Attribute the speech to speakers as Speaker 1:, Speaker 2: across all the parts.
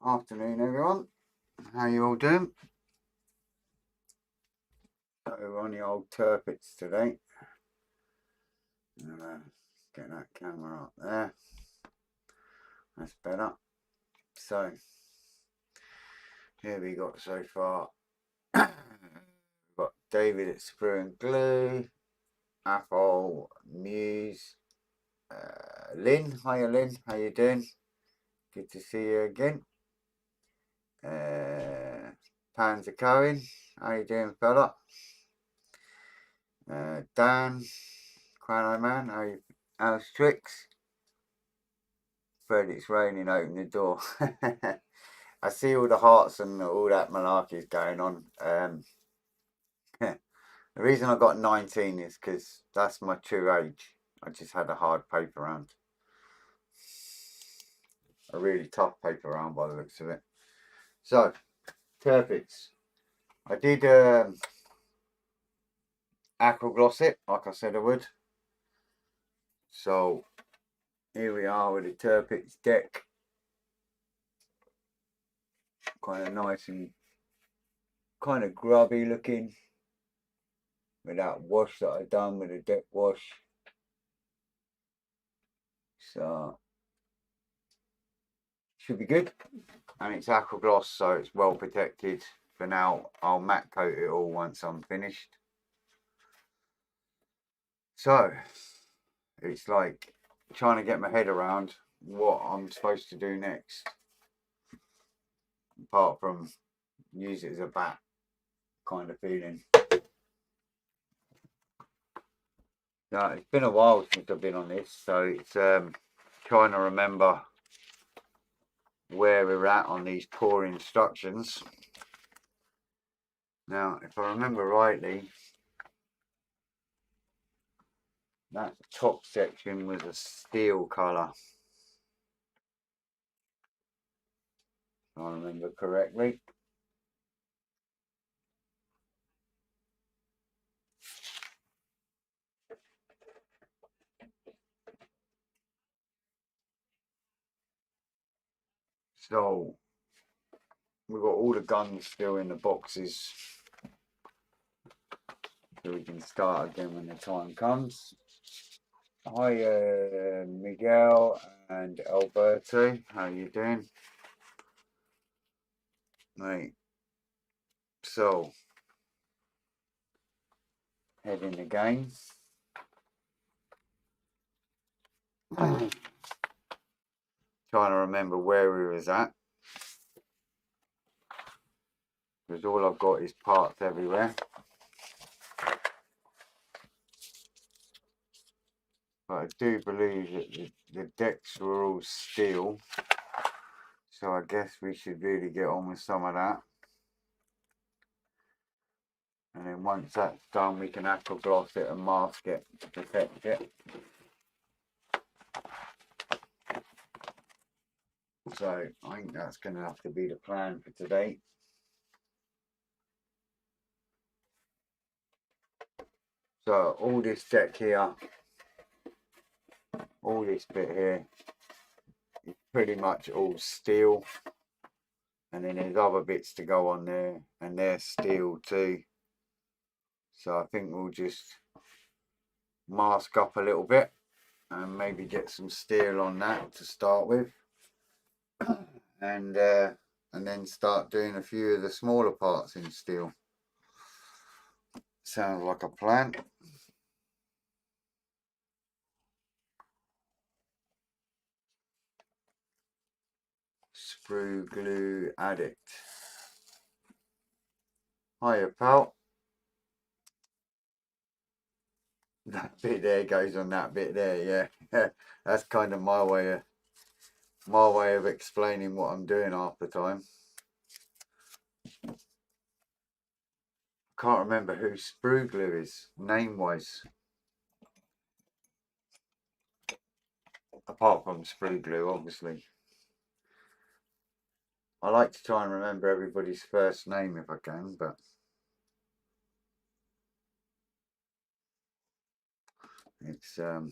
Speaker 1: Afternoon, everyone. How you all doing? So we're on the old Tirpitz today. Get that camera up there. That's better. So here we got so far. We've got David at Sprue and Glue, Apple, Muse, Lynn. Hiya, Lynn. How you doing? Good to see you again. Panzer Cohen. How you doing, fella? Dan, Quano Man. How's tricks? Fred, it's raining. Open the door. I see all the hearts and all that malarkey going on. The reason I got 19 is because that's my true age. I just had a hard paper round. A really tough paper round by the looks of it. So, Tirpitz. I did aqua gloss it, like I said I would. So, here we are with the Tirpitz deck. Kind of nice and kind of grubby looking. With that wash that I done with the deck wash. So should be good. And it's aqua gloss, so it's well protected. For now, I'll matte coat it all once I'm finished. So it's like trying to get my head around what I'm supposed to do next. Apart from use it as a bat kind of feeling. Now, it's been a while since I've been on this, so it's trying to remember where we're at on these pour instructions. Now, if I remember rightly, that top section was a steel colour. If I remember correctly. So we've got all the guns still in the boxes, so we can start again when the time comes. Hi, Miguel and Alberto. How you doing, mate? So, heading again. Trying to remember where we was at, because all I've got is parts everywhere. But I do believe that the decks were all steel, so I guess we should really get on with some of that. And then once that's done, we can aqua gloss it and mask it to protect it. So I think that's going to have to be the plan for today. So all this deck here, all this bit here, is pretty much all steel. And then there's other bits to go on there, and they're steel too. So I think we'll just mask up a little bit and maybe get some steel on that to start with. And then start doing a few of the smaller parts in steel. Sounds like a plan. Sprue glue addict. Hiya, pal. That bit there goes on that bit there, yeah. That's kind of my way of explaining what I'm doing half the time. Can't remember who Sprue glue is name wise, apart from Sprue glue, obviously. I like to try and remember everybody's first name if I can, but it's a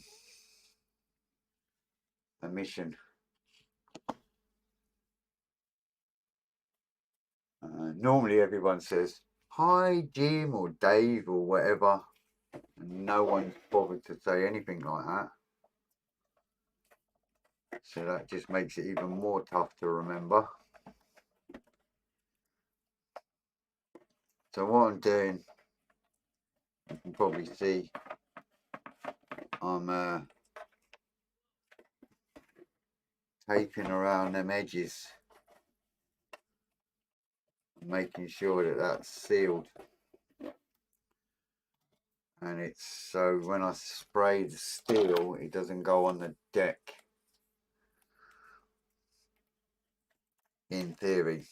Speaker 1: mission. Normally everyone says hi Jim or Dave or whatever, and no one's bothered to say anything like that. So that just makes it even more tough to remember. So what I'm doing, you can probably see, I'm taping around them edges, making sure that that's sealed. And it's so when I spray the steel, it doesn't go on the deck, in theory.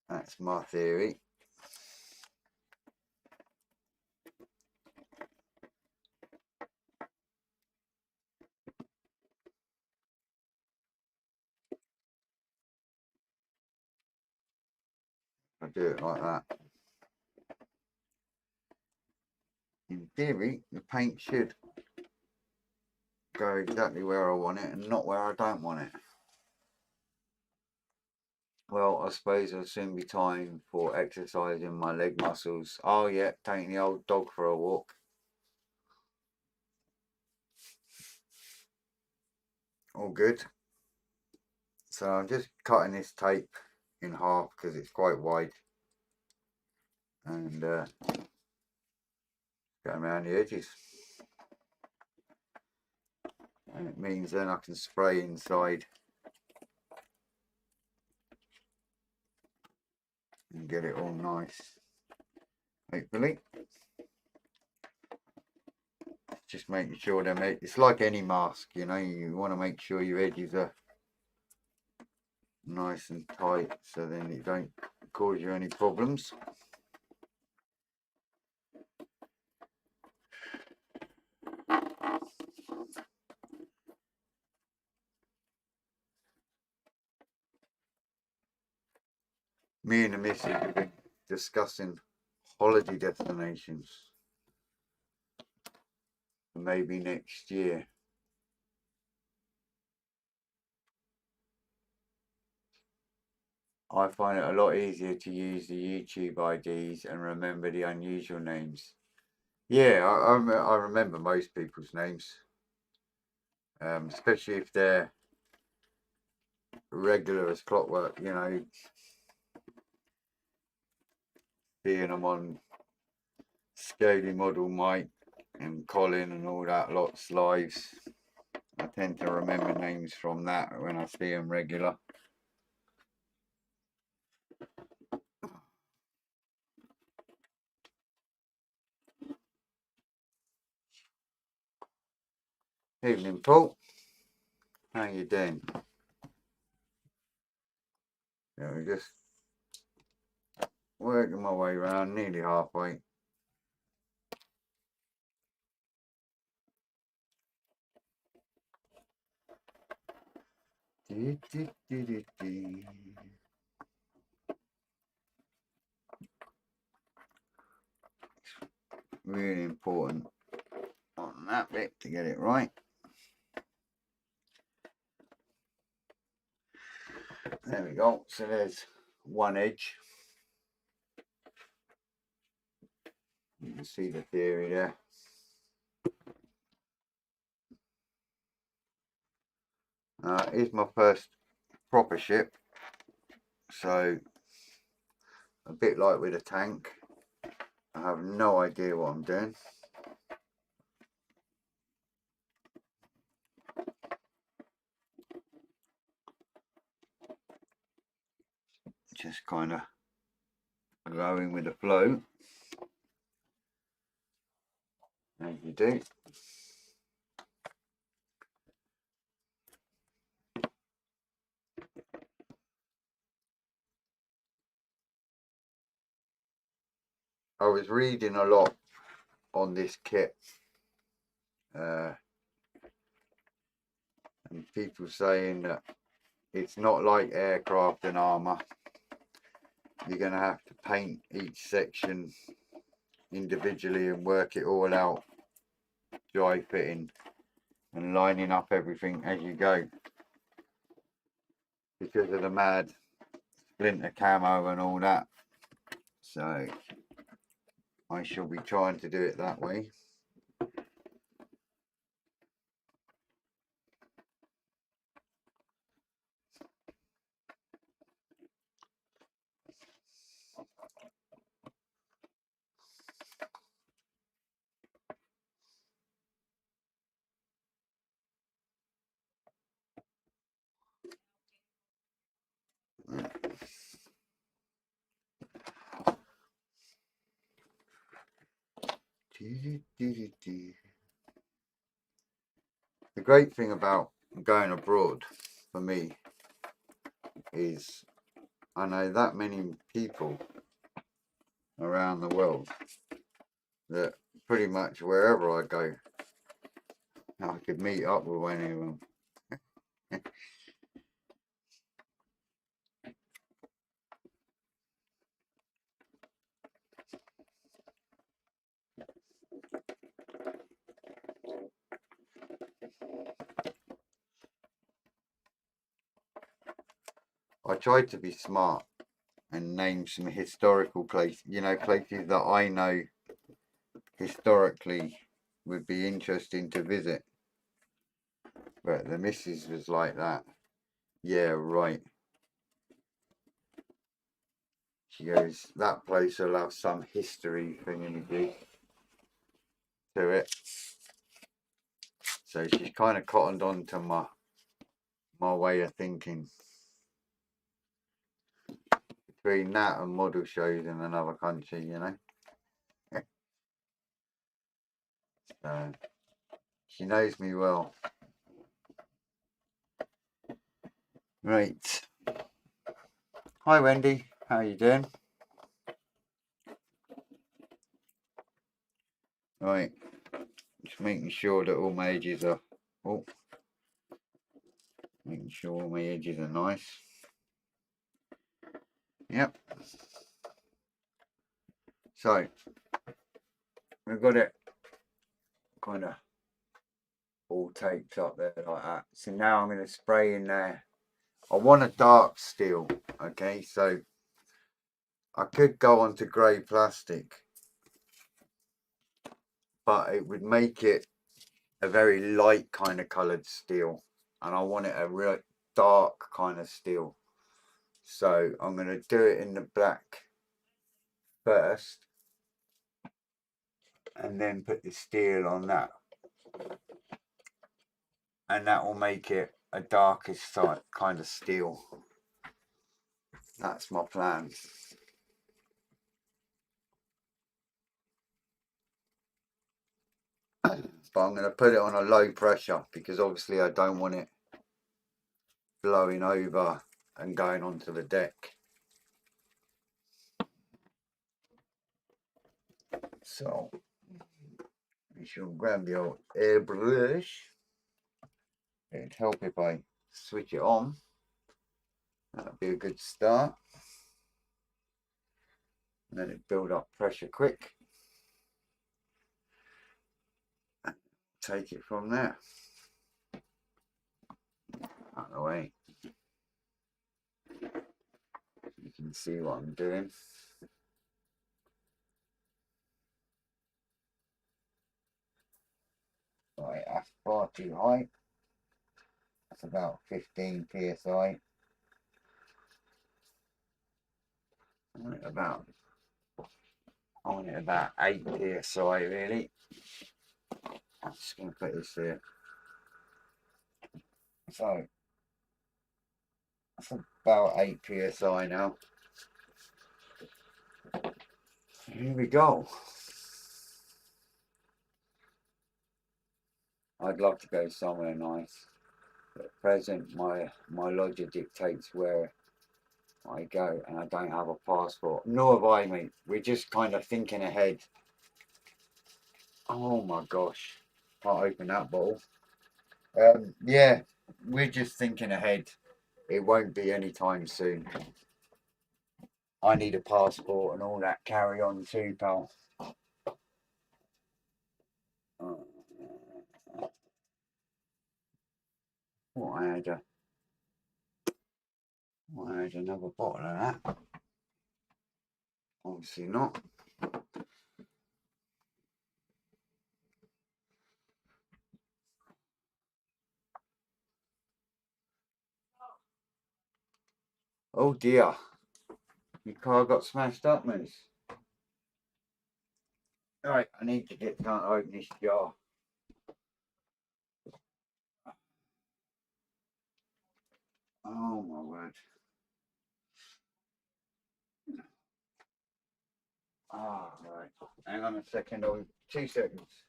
Speaker 1: That's my theory. I do it like that. In theory, the paint should go exactly where I want it and not where I don't want it. Well, I suppose it'll soon be time for exercising my leg muscles. Oh yeah, taking the old dog for a walk. All good. So I'm just cutting this tape in half because it's quite wide. And going around the edges. And it means then I can spray inside and get it all nice, hopefully. Just making sure them, it's like any mask, you know, you want to make sure your edges are nice and tight so then it don't cause you any problems. Me and the missus have been discussing holiday destinations for maybe next year. I find it a lot easier to use the YouTube IDs and remember the unusual names. Yeah, I remember most people's names, especially if they're regular as clockwork, you know, seeing them on Scaly Model Mike and Colin and all that lots lives. I tend to remember names from that when I see them regular. Evening, Paul. How you doing? Yeah, we're just working my way around, nearly halfway. Really important on that bit to get it right. There we go. So there's one edge. You can see the theory there. Here's my first proper ship. So a bit like with a tank, I have no idea what I'm doing. Just kind of going with the flow, as you do. I was reading a lot on this kit, and people saying that it's not like aircraft and armour. You're going to have to paint each section individually and work it all out, dry fitting and lining up everything as you go, because of the mad splinter camo and all that. So I shall be trying to do it that way. The great thing about going abroad for me is I know that many people around the world that pretty much wherever I go, I could meet up with any of them. I tried to be smart and name some historical places, you know, places that I know historically would be interesting to visit. But the missus was like that. Yeah, right. She goes, that place will have some history thingy to it. So she's kind of cottoned on to my way of thinking. Between that and model shows in another country, you know. So she knows me well. Right. Hi Wendy, how you doing? Right. Just making sure that all my edges are making sure all my edges are nice. Yep. So we've got it kind of all taped up there like that. So now I'm going to spray in there I want a dark steel. Okay, so I could go on to grey plastic, but it would make it a very light kind of coloured steel, and I want it a real dark kind of steel. So I'm going to do it in the black first, and then put the steel on that, and that will make it a darkest type kind of steel. That's my plan. But I'm going to put it on a low pressure because obviously I don't want it blowing over and going onto the deck. So you should grab your airbrush. It'd help if I switch it on. That'd be a good start. And then it build up pressure quick. And take it from there. Out of the way. You can see what I'm doing. Right, that's far too high. That's about 15 psi. I want it about 8 psi really. I'm just going to put this here. So that's about 8 psi now. Here we go. I'd love to go somewhere nice, but at present my lodger dictates where I go, and I don't have a passport. Nor have I, mate. We're just kind of thinking ahead. Oh my gosh, can't open that bottle. Yeah, we're just thinking ahead. It won't be anytime soon. I need a passport and all that carry on too, pal. Oh, I had another bottle of that. Obviously not. Oh dear. Your car got smashed up, Moose. Right, I need to get down to open this jar. Oh my word. Ah, right. Hang on a second, or 2 seconds.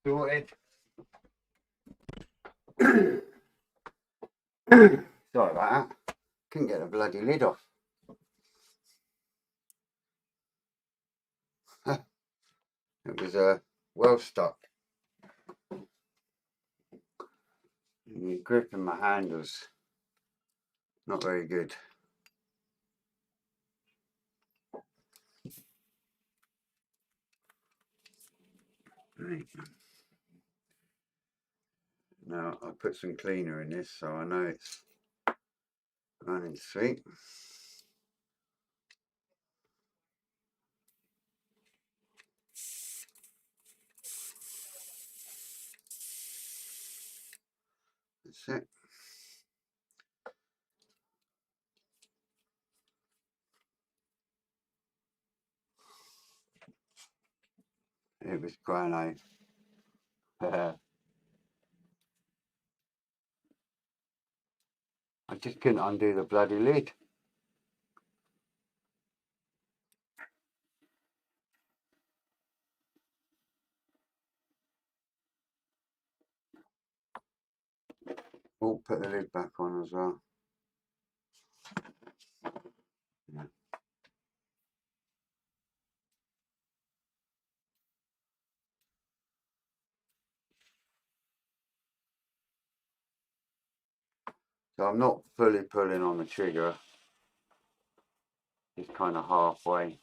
Speaker 1: Sorted. Sorry about that. Couldn't get the bloody lid off. It was well stuck. And the grip in my hand was not very good. Right. Now I put some cleaner in this so I know it's running sweet. That's it. It was granite. I just couldn't undo the bloody lid. Oh, put the lid back on as well. Yeah. So I'm not fully pulling on the trigger, just kind of halfway.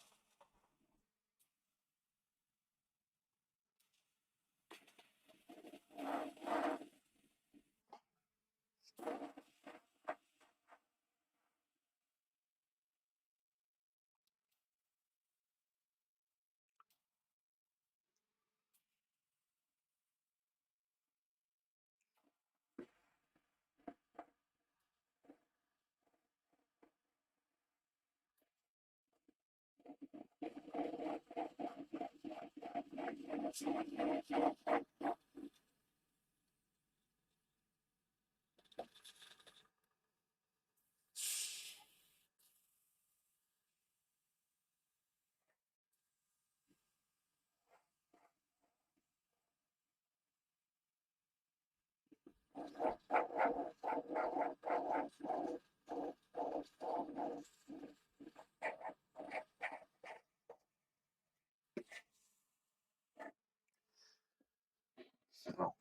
Speaker 1: So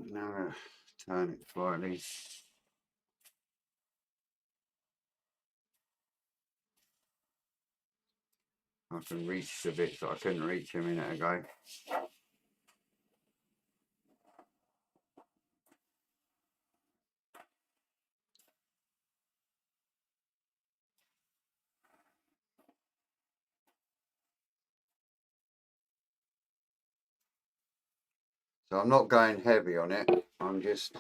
Speaker 1: now I'm going to turn it slightly. I can reach the bits that I couldn't reach a minute ago. So I'm not going heavy on it, I'm just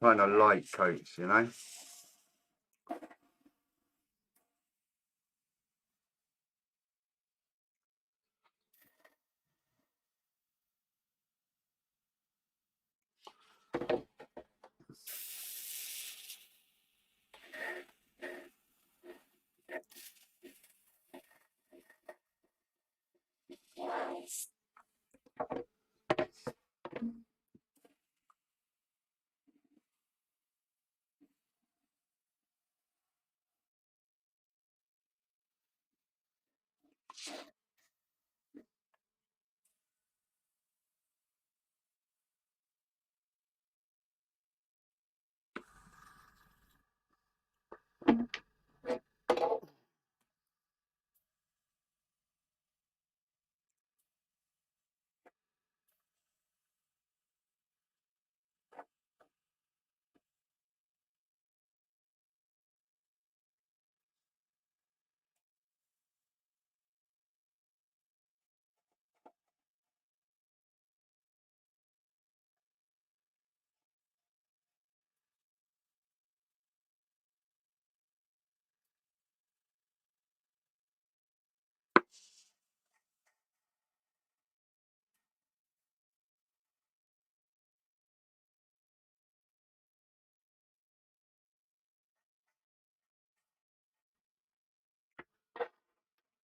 Speaker 1: kind of light coats, you know.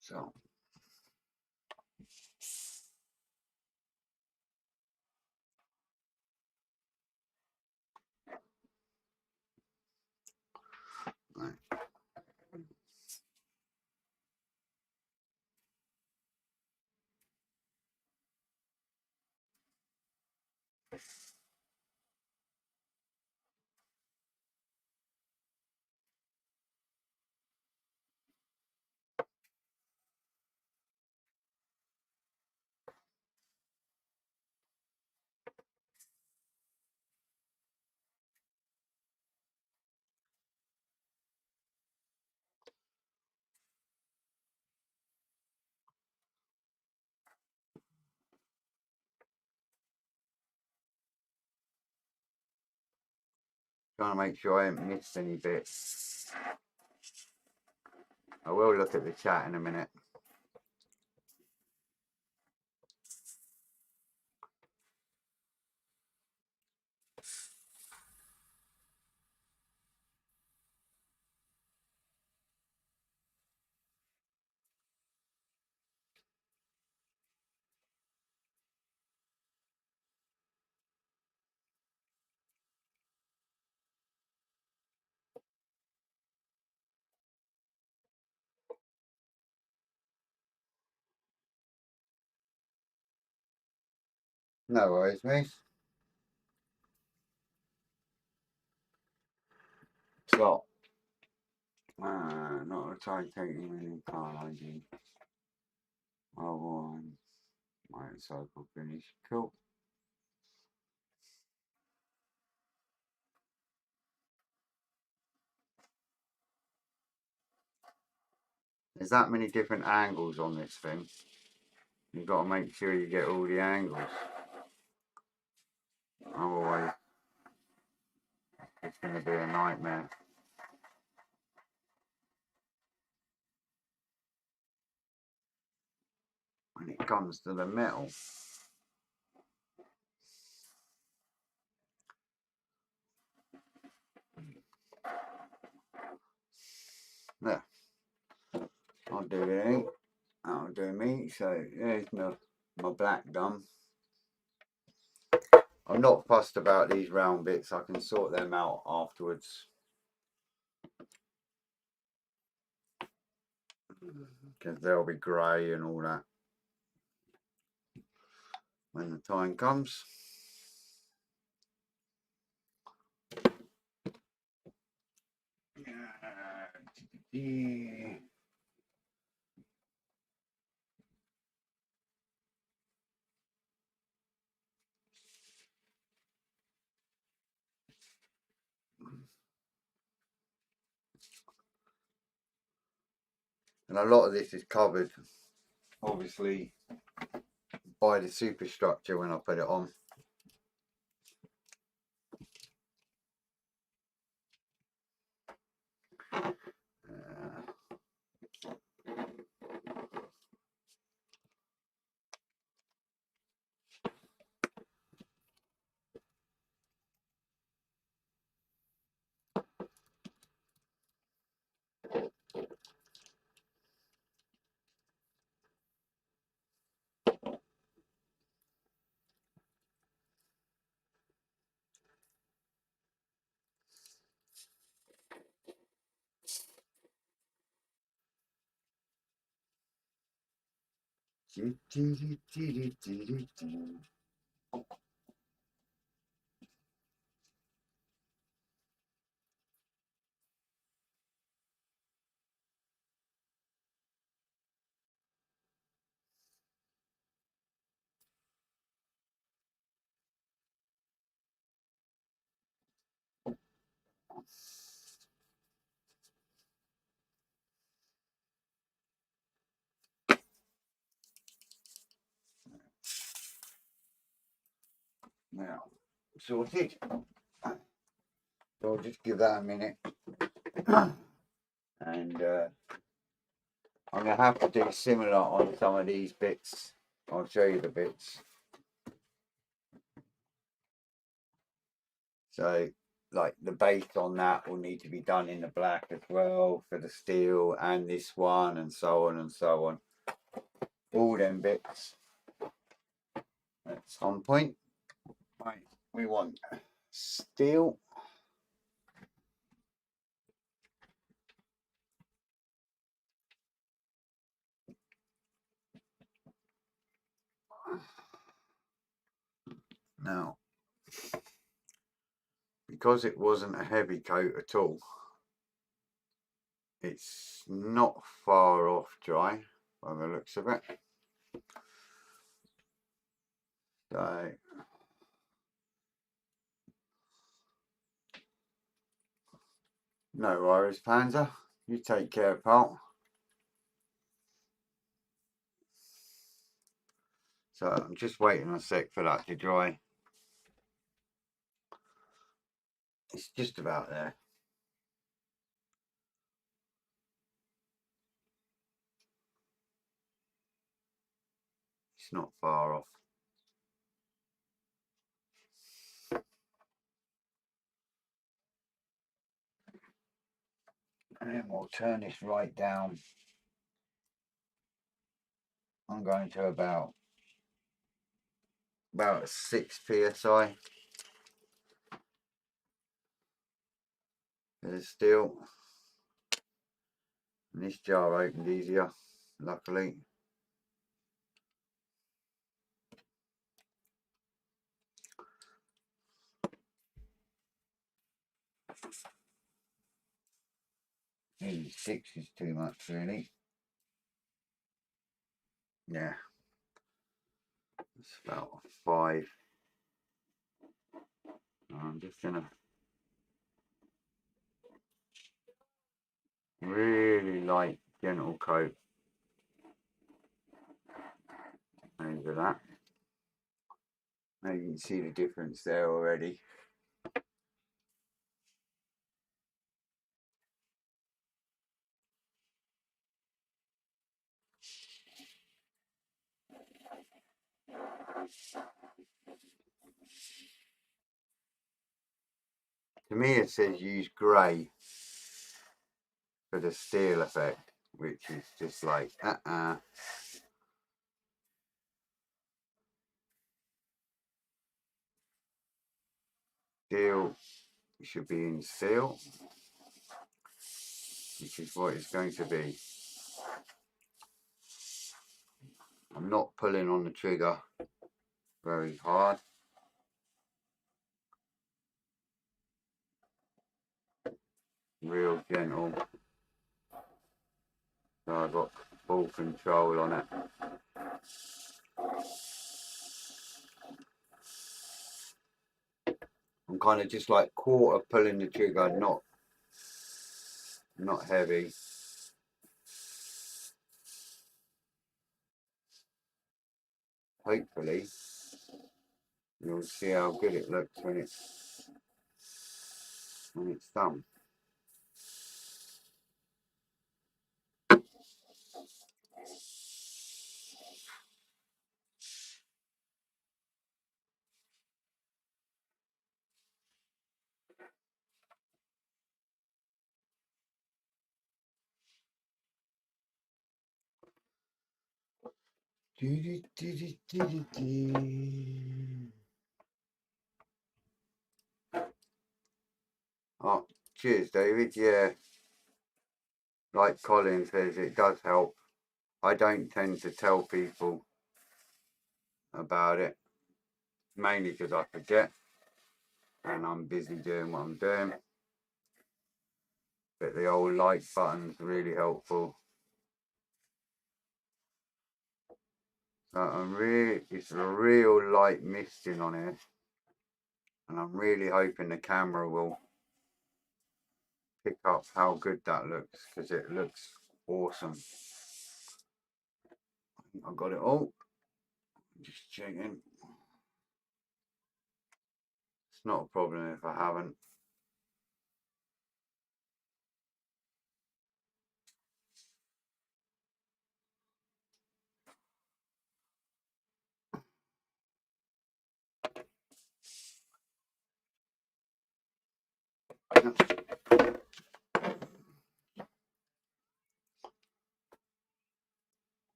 Speaker 1: So right. trying to make sure I haven't missed any bits. I will look at the chat in a minute. No worries, mate. So, not a time taking any car ID. Oh, motorcycle finish. Cool. There's that many different angles on this thing. You've got to make sure you get all the angles. Otherwise, it's going to be a nightmare. When it comes to the metal. There. I'll do it. That'll do me. So there's my black done. I'm not fussed about these round bits. I can sort them out afterwards. Because they'll be grey and all that when the time comes. Yeah. And a lot of this is covered, obviously, by the superstructure when I put it on. Now, sorted. So I'll just give that a minute. And I'm going to have to do similar on some of these bits. I'll show you the bits. So, like the base on that will need to be done in the black as well for the steel, and this one, and so on and so on. All them bits at some point. Right, we want steel. Now, because it wasn't a heavy coat at all, it's not far off dry by the looks of it. So, no worries, Panzer. You take care, pal. So I'm just waiting a sec for that to dry. It's just about there. It's not far off. And then we'll turn this right down. I'm going to about 6 psi. There's still. And this jar opened easier, luckily. Maybe 6 is too much, really. Yeah. It's about 5. I'm just gonna really light, gentle coat over that. Now you can see the difference there already. Tamiya says use grey for the steel effect, which is just like Steel should be in steel, which is what it's going to be. I'm not pulling on the trigger very hard. Real gentle. So I've got full control on it. I'm kind of just like quarter pulling the trigger, not heavy. Hopefully you'll see how good it looks when it's done. Oh, cheers, David. Yeah, like Colin says, it does help. I don't tend to tell people about it, mainly because I forget and I'm busy doing what I'm doing. But the old like button's really helpful. So it's a real light misting on here, and I'm really hoping the camera will pick up how good that looks, because it looks awesome. I got it all. Just checking. It's not a problem if I haven't.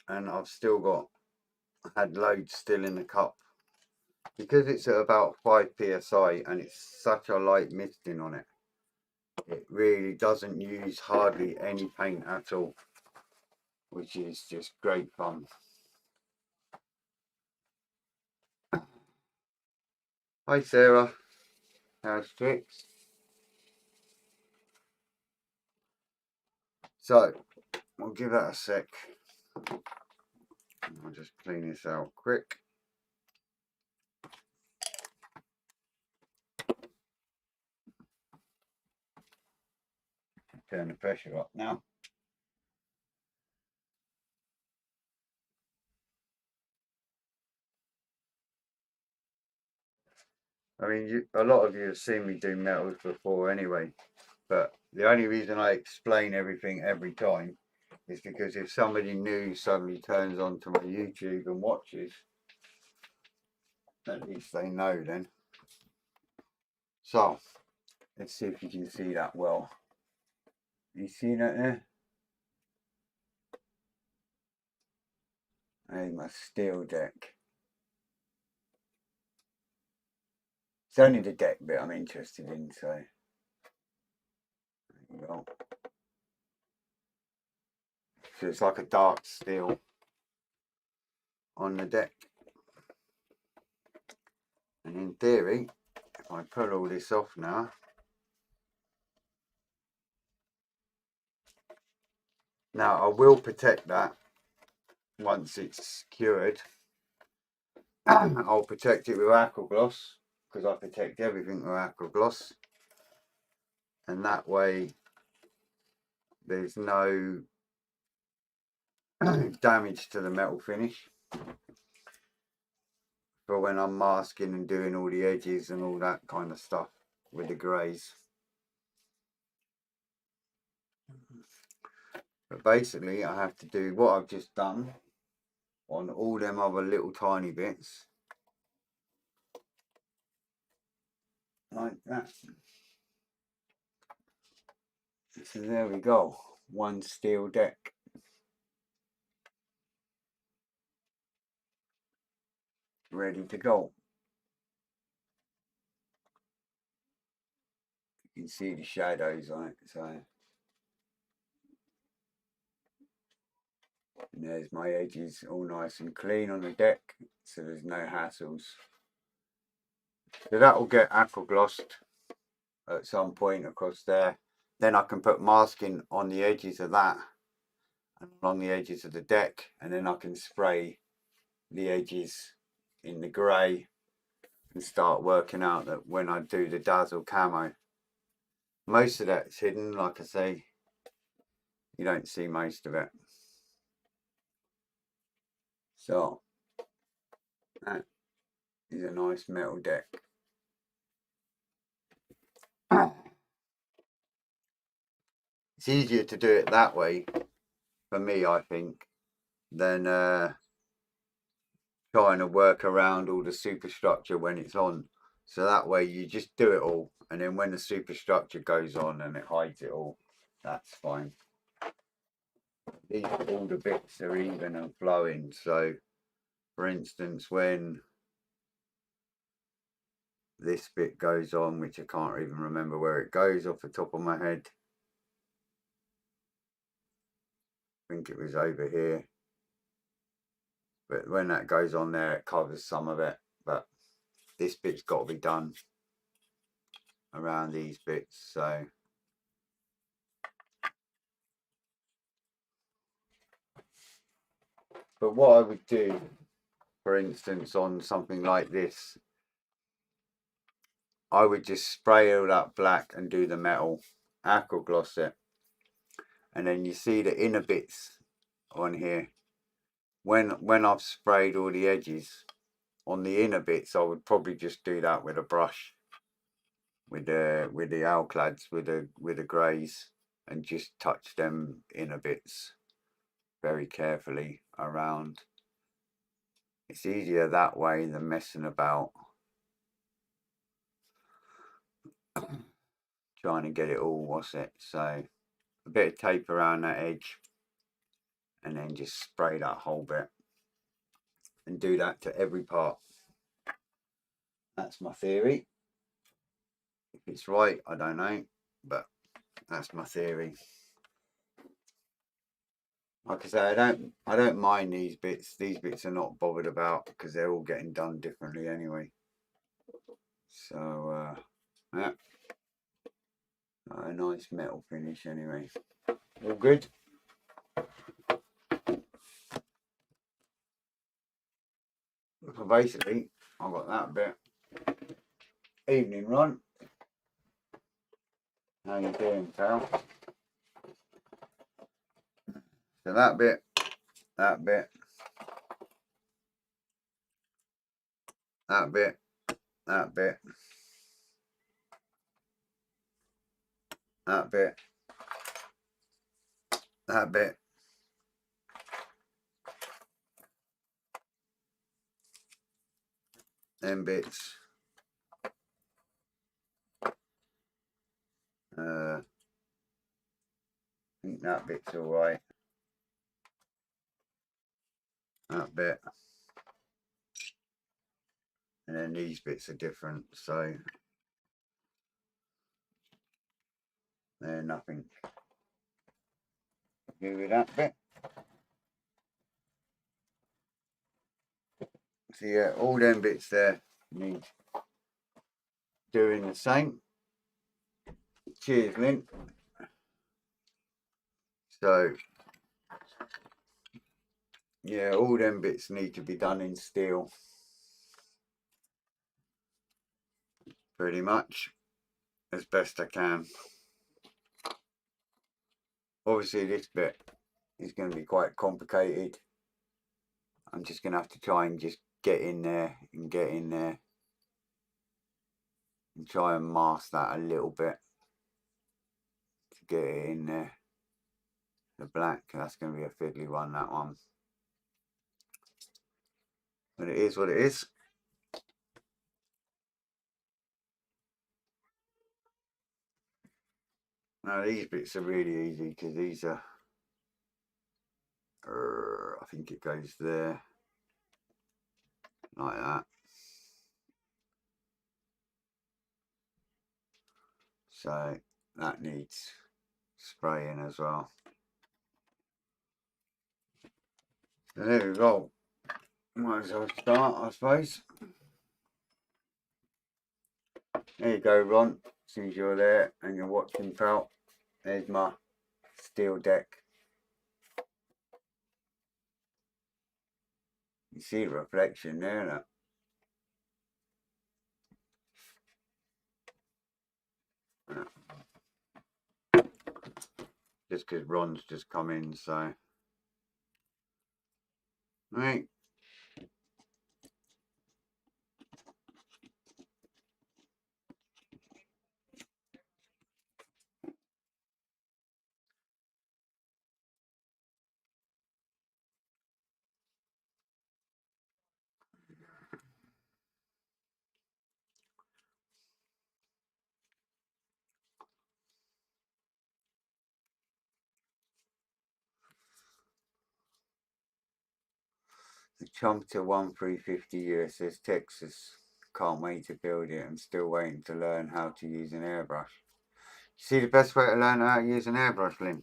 Speaker 1: And I've still had loads still in the cup, because it's at about 5 psi and it's such a light misting on it. It really doesn't use hardly any paint at all, which is just great fun. Hi Sarah, how's tricks? So we'll give that a sec. I'll just clean this out quick. Turn the pressure up now. I mean, a lot of you have seen me do metals before anyway, but the only reason I explain everything every time is because if somebody new suddenly turns on to my YouTube and watches, at least they know then. So, let's see if you can see that well. You see that there? There's my steel deck. It's only the deck bit I'm interested in, so there you go. So it's like a dark steel on the deck. And in theory, if I pull all this off now, I will protect that once it's cured. I'll protect it with aqua gloss, because I protect everything with aqua gloss, and that way there's no damage to the metal finish for when I'm masking and doing all the edges and all that kind of stuff with the greys. But basically I have to do what I've just done on all them other little tiny bits, like that. So there we go, one steel deck. Ready to go. You can see the shadows on it, so. And there's my edges all nice and clean on the deck, so there's no hassles. So that will get aqua glossed at some point across there. Then I can put masking on the edges of that and along the edges of the deck, and then I can spray the edges in the grey and start working out that when I do the dazzle camo. Most of that's hidden, like I say, you don't see most of it. So that is a nice metal deck. It's easier to do it that way, for me, I think, than trying to work around all the superstructure when it's on. So that way you just do it all, and then when the superstructure goes on and it hides it all, that's fine. All the bits are even and flowing. So for instance, when this bit goes on, which I can't even remember where it goes off the top of my head, I think it was over here, but when that goes on there it covers some of it, but this bit's got to be done around these bits. So but what I would do, for instance, on something like this, I would just spray all that black and do the metal, aqua gloss it, and then you see the inner bits on here. When I've sprayed all the edges on the inner bits, I would probably just do that with a brush, with the alclads, with the greys, and just touch them inner bits very carefully around. It's easier that way than messing about trying to get it all, what's it, so a bit of tape around that edge, and then just spray that whole bit and do that to every part. That's my theory. If it's right, I don't know, but that's my theory. Like I say, I don't mind these bits. These bits are not bothered about because they're all getting done differently anyway. So yeah, a nice metal finish anyway. All good. So basically, I've got that bit. Evening, Ron. How you doing, pal? So that bit, that bit, that bit, that bit, that bit, that bit. Them bits. I think that bit's alright. That bit. And then these bits are different, so they're nothing to do with that bit. So yeah, all them bits there need doing the same. Cheers, Lynn. So yeah, all them bits need to be done in steel. Pretty much as best I can. Obviously this bit is going to be quite complicated. I'm just going to have to try and just get in there and get in there and try and mask that a little bit to get it in there. The black, that's going to be a fiddly one, that one. But it is what it is. Now these bits are really easy because these are, I think it goes there, like that. So that needs spraying as well. So there we go. Might as well start, I suppose. There you go, Ron. Since you're there and you're watching, pal, there's my steel deck. You see the reflection there, look. Just because Ron's just come in, so. Right. The Chumter 1350 US says Texas. Can't wait to build it. I'm still waiting to learn how to use an airbrush. See the best way to learn how to use an airbrush, Lynn?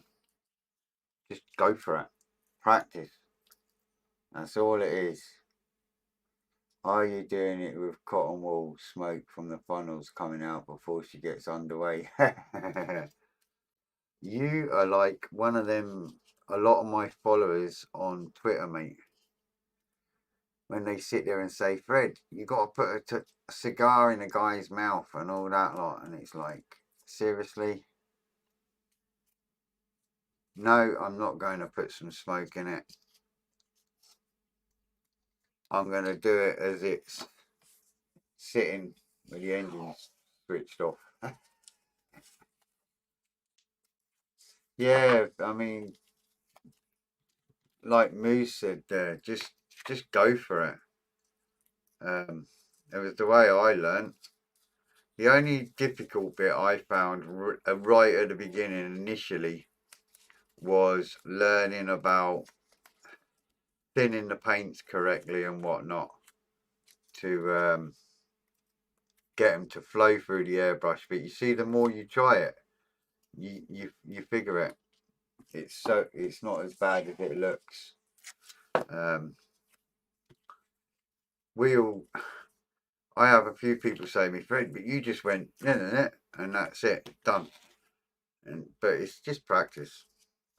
Speaker 1: Just go for it. Practice. That's all it is. Are you doing it with cotton wool smoke from the funnels coming out before she gets underway? You are like one of them, a lot of my followers on Twitter, mate. When they sit there and say, Fred, you got to put a cigar in a guy's mouth and all that lot. And it's like, seriously? No, I'm not going to put some smoke in it. I'm going to do it as it's sitting with the engines switched off. Yeah, I mean, like Moose said there, just go for it. It was the way I learned. The only difficult bit I found right at the beginning initially was learning about thinning the paints correctly and whatnot to get them to flow through the airbrush. But you see, the more you try it, you figure it. It's not as bad as it looks. I have a few people say to me, Fred, but you just went and that's it, done. But it's just practice.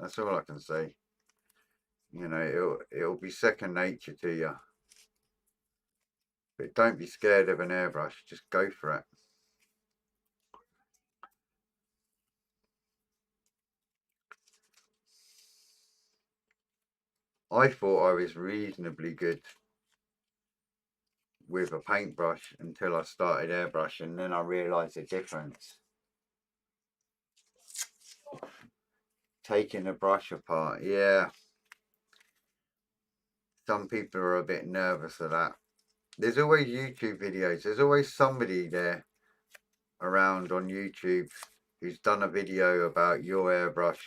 Speaker 1: That's all I can say. You know, it'll be second nature to you. But don't be scared of an airbrush. Just go for it. I thought I was reasonably good with a paintbrush until I started airbrushing. Then I realised the difference. Taking the brush apart, yeah. Some people are a bit nervous of that. There's always YouTube videos. There's always somebody there around on YouTube who's done a video about your airbrush,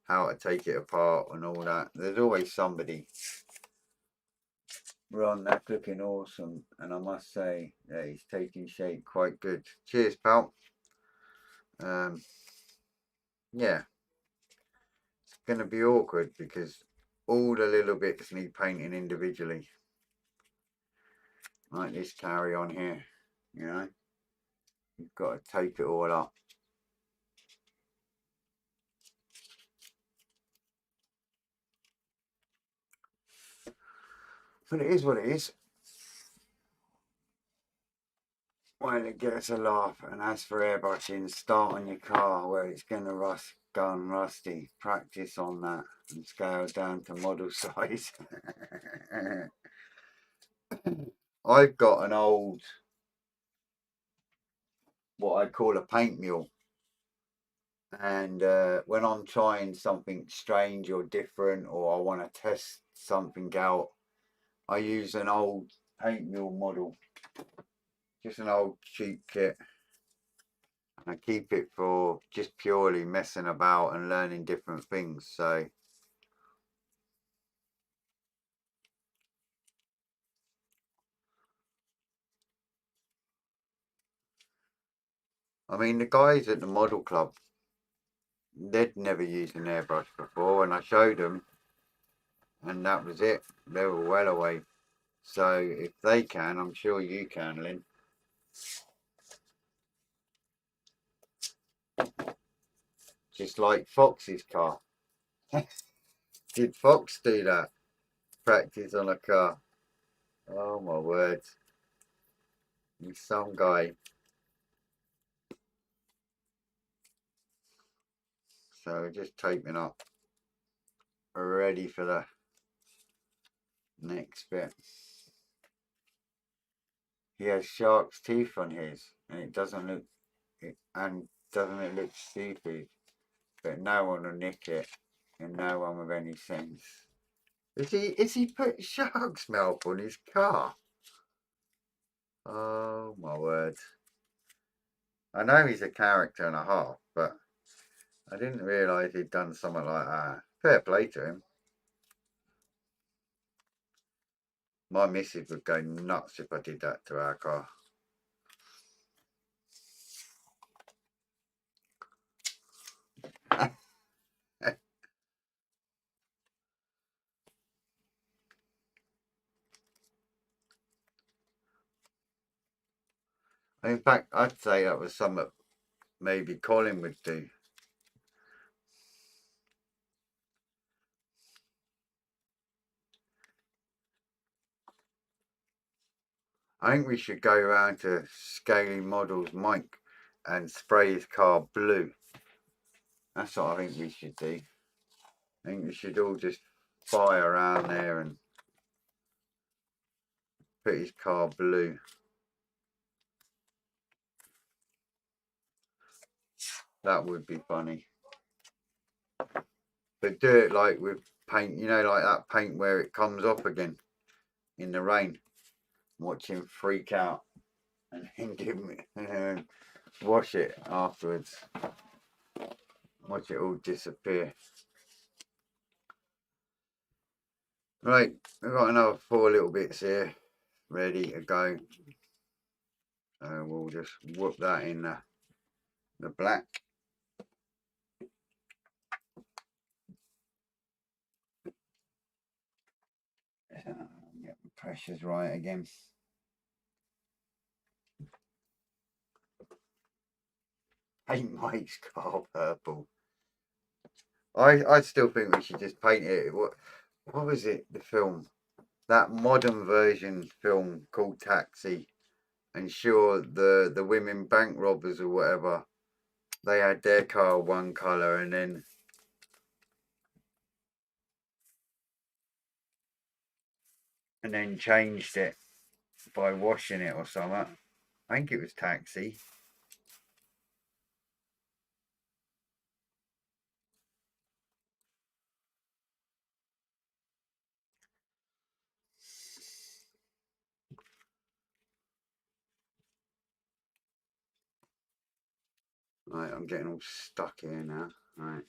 Speaker 1: how to take it apart and all that. There's always somebody. Ron, that's looking awesome, and I must say that he's taking shape quite good. Cheers, pal. Yeah, it's going to be awkward because all the little bits need painting individually. Like this carry on here, you know. You've got to tape it all up. But it is what it is. Well, it gets a laugh. And as for airbrushing, start on your car where it's going to go rusty. Practice on that and scale down to model size. I've got an old, what I call a paint mule. And when I'm trying something strange or different, or I want to test something out, I use an old paint mule model. Just an old cheap kit. I keep it for just purely messing about and learning different things. So I mean, the guys at the model club, they'd never used an airbrush before, and I showed them, and that was it. They were well away. So if they can, I'm sure you can, Lynn. Just like Fox's car. Did Fox do that? Practice on a car. Oh my word. He's some guy. So we're just taping up. We're ready for the next bit. He has shark's teeth on his, and it doesn't look, doesn't it look stupid? But no one will nick it, and no one with any sense. Is he put shark's milk on his car? Oh my word. I know he's a character and a half, but I didn't realise he'd done something like that. Fair play to him. My missus would go nuts if I did that to our car. In fact, I'd say that was something maybe Colin would do. I think we should go around to Scaling Models Mike and spray his car blue. That's what I think we should do. I think we should all just fire around there and put his car blue. That would be funny. But do it like with paint, you know, like that paint where it comes off again in the rain. Watch him freak out and then give me wash it afterwards. Watch it all disappear. Right, we've got another 4 little bits here ready to go. We'll just whoop that in the black. Get the pressures right again. Paint Mike's car purple. I still think we should just paint it. What was it? The film, that modern version film called Taxi, and sure the women bank robbers or whatever, they had their car one colour and then changed it. by washing it or something. I think it was Taxi. Right, I'm getting all stuck here now. Right.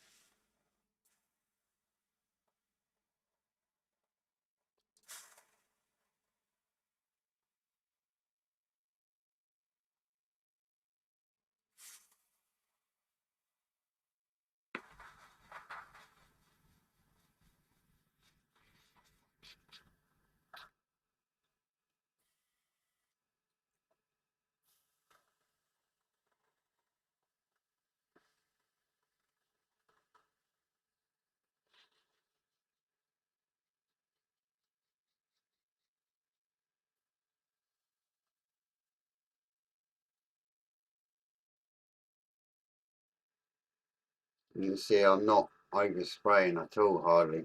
Speaker 1: You can see I'm not overspraying at all, hardly.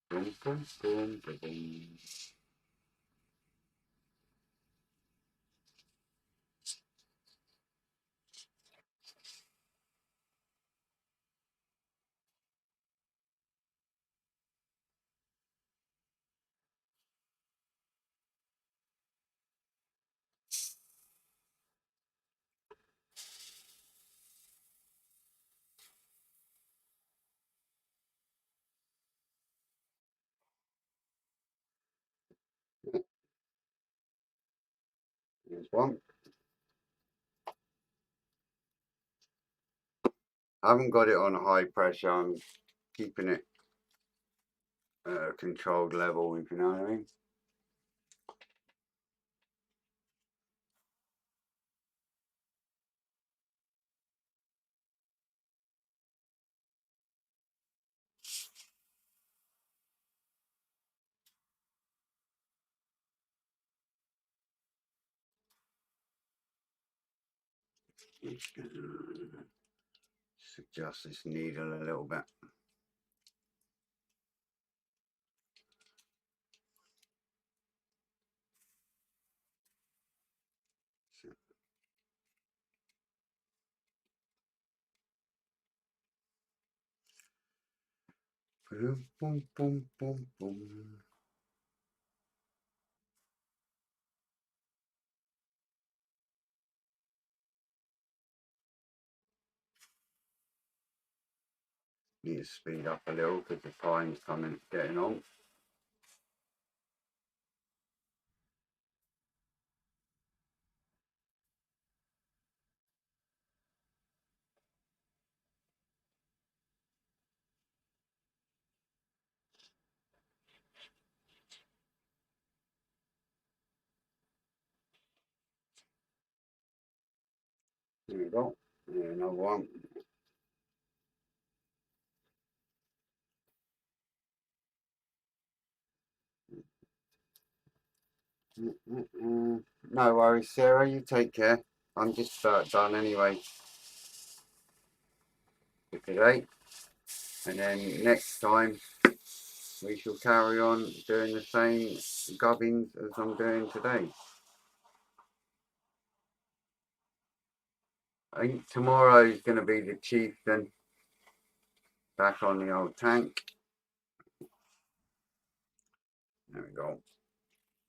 Speaker 1: Boom, boom, boom, boom, boom. There's one. I haven't got it on high pressure. I'm keeping it at a controlled level, if you know what I mean. Just adjust this needle a little bit. Boom, boom, boom, boom, boom. Need to speed up a little because the time's getting on. There we go. Another one. No worries, Sarah. You take care. I'm just about done anyway for today. And then next time we shall carry on doing the same gubbins as I'm doing today. I think tomorrow is going to be the Chieftain back on the old tank. There we go.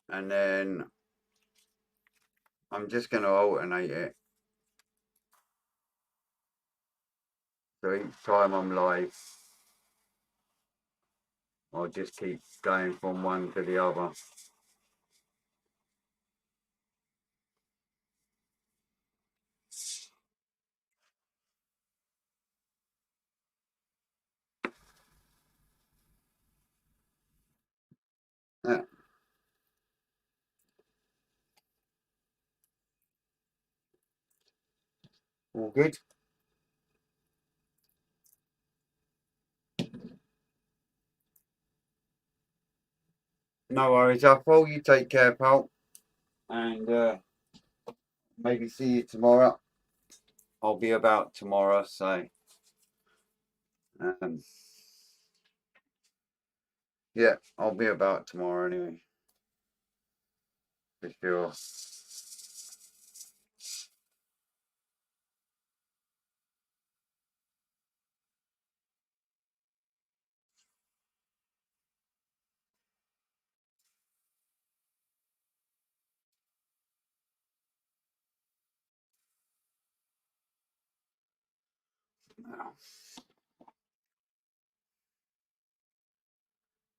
Speaker 1: And then I'm just going to alternate it So each time I'm live, I'll just keep going from one to the other. Yeah. All good? No worries, Apple. You take care, pal. And maybe see you tomorrow. I'll be about tomorrow, so um, yeah, I'll be about tomorrow anyway. For sure.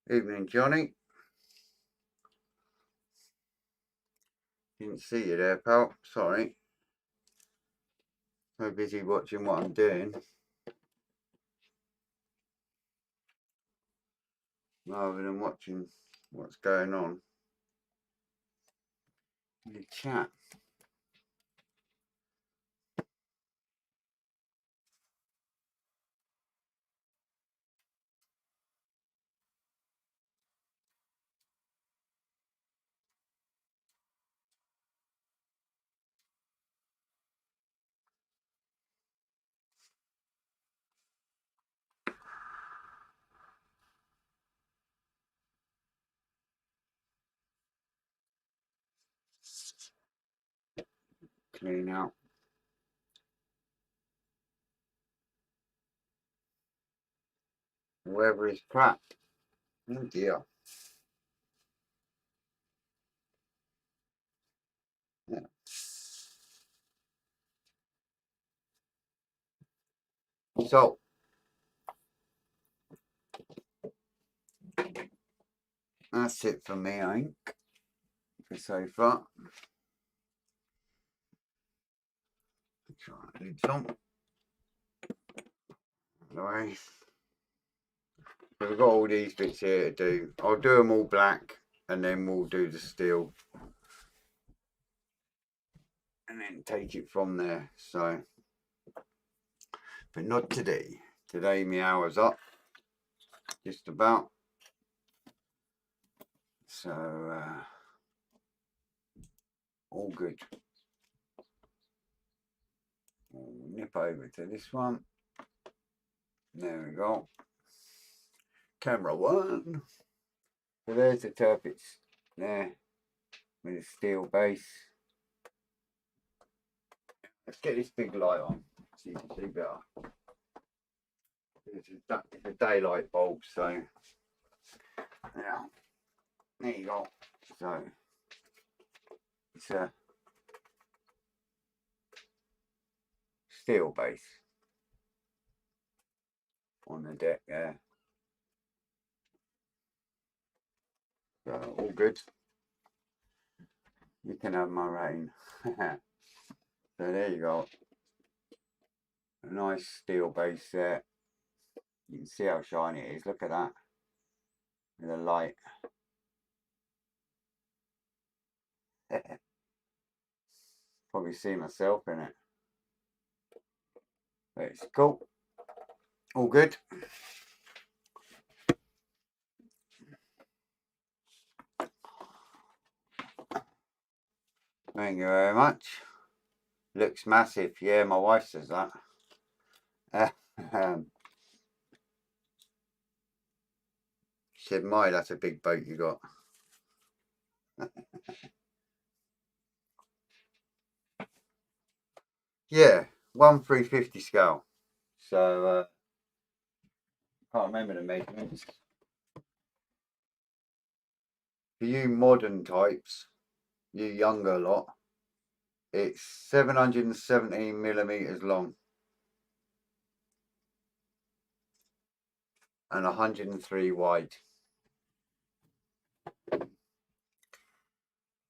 Speaker 1: Evening, Johnny. Didn't see you there, pal. Sorry. So busy watching what I'm doing rather than watching what's going on in the chat. Clean out. Wherever is crap. Oh dear. Yeah. So that's it for me, I think, for so far. Try and do some. Anyway, so we've got all these bits here to do. I'll do them all black and then we'll do the steel. And then take it from there. So, but not today. Today my hour's up. Just about. So, all good. We'll nip over to this one. There we go. Camera one. So there's the Tirpitz there with a steel base. Let's get this big light on so you can see better. It's a daylight bulb, so yeah, there you go. So it's a steel base on the deck there. So all good. You can have my rain. So there you go. A nice steel base there. You can see how shiny it is. Look at that. With the light. Probably see myself in it. But it's cool. All good. Thank you very much. Looks massive. Yeah, my wife says that. She said, "My, that's a big boat you got." Yeah, 1/350 scale. So can't remember the measurements. For you modern types, you younger lot, it's 717 millimeters long. and 103 wide.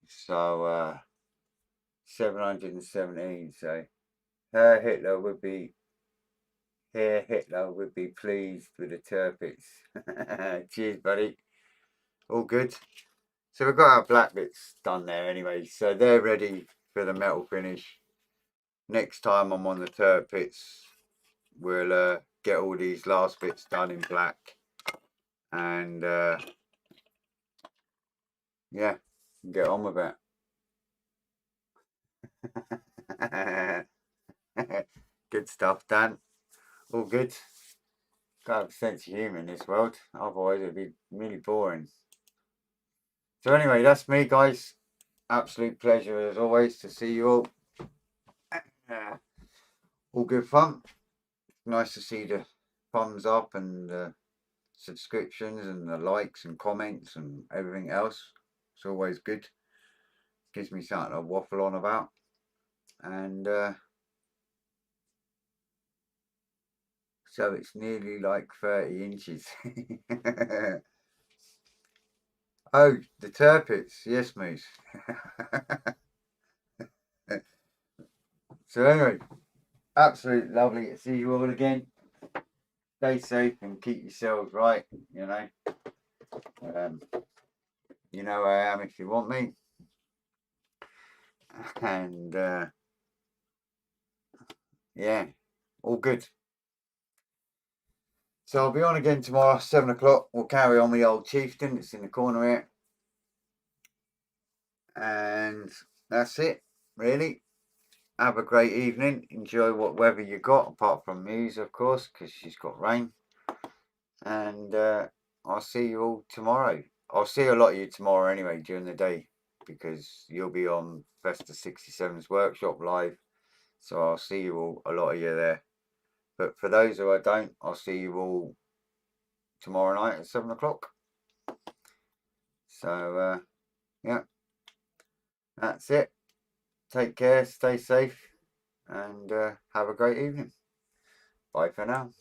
Speaker 1: So 717. So Herr Hitler would be pleased with the Tirpitz. Cheers, buddy. All good. So we've got our black bits done there anyway. So they're ready for the metal finish. Next time I'm on the Tirpitz, we'll get all these last bits done in black. And yeah, get on with it. Good stuff, Dan. All good. Gotta have a sense of humour in this world, otherwise it'd be really boring. So anyway, that's me, guys. Absolute pleasure as always to see you all. All good fun. Nice to see the thumbs up and subscriptions and the likes and comments and everything else. It's always good. Gives me something to waffle on about. And so it's nearly like 30 inches. Oh, the Tirpitz. Yes, Moose. So anyway, absolutely lovely to see you all again. Stay safe and keep yourselves right, you know. You know where I am if you want me. And yeah, all good. So I'll be on again tomorrow, 7 o'clock. We'll carry on with the old chieftain. It's in the corner here. And that's it, really. Have a great evening. Enjoy what weather you got, apart from Muse, of course, because she's got rain. And I'll see you all tomorrow. I'll see a lot of you tomorrow anyway, during the day, because you'll be on Festa 67's workshop live. So I'll see you all, a lot of you there. But for those who I don't, I'll see you all tomorrow night at 7 o'clock. So, yeah, that's it. Take care, stay safe, and have a great evening. Bye for now.